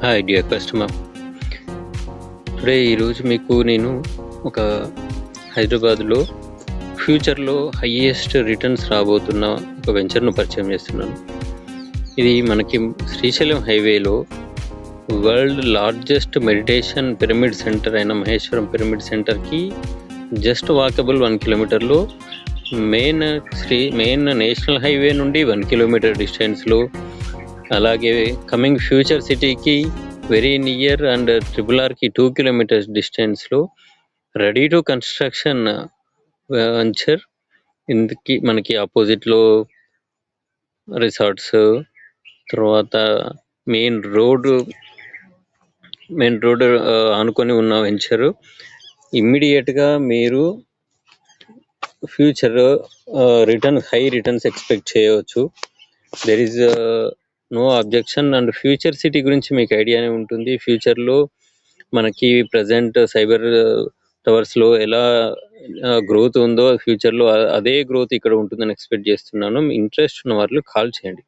Hi dear customer. ఈరోజు మీకు నేను ఒక హైదరాబాద్లో ఫ్యూచర్లో హయ్యెస్ట్ రిటర్న్స్ రాబోతున్న ఒక వెంచర్ను పరిచయం చేస్తున్నాను. ఇది మనకి శ్రీశైలం హైవేలో world largest meditation pyramid centre అయిన మహేశ్వరం పిరమిడ్ సెంటర్కి జస్ట్ వాకబుల్ 1 కిలోమీటర్లో, మెయిన్ నేషనల్ హైవే నుండి 1 కిలోమీటర్ డిస్టెన్స్లో, అలాగే కమింగ్ ఫ్యూచర్ సిటీకి వెరీ నియర్ అండ్ RRRకి 2 కిలోమీటర్స్ డిస్టెన్స్లో రెడీ టు కన్స్ట్రక్షన్ వెంచర్. ఇందుకి మనకి ఆపోజిట్లో రిసార్ట్స్, తర్వాత మెయిన్ రోడ్ అనుకొని ఉన్న వెంచరు. ఇమ్మీడియట్గా మీరు ఫ్యూచర్ హై రిటర్న్స్ ఎక్స్పెక్ట్ చేయవచ్చు. There is no objection. And future city గురించి మీకు ఐడియానే ఉంటుంది. ఫ్యూచర్లో మనకి ప్రజెంట్ సైబర్ టవర్స్లో ఎలా గ్రోత్ ఉందో ఫ్యూచర్లో అదే గ్రోత్ ఇక్కడ ఉంటుందని ఎక్స్పెక్ట్ చేస్తున్నాను. ఇంట్రెస్ట్ ఉన్న వాళ్ళు కాల్ చేయండి.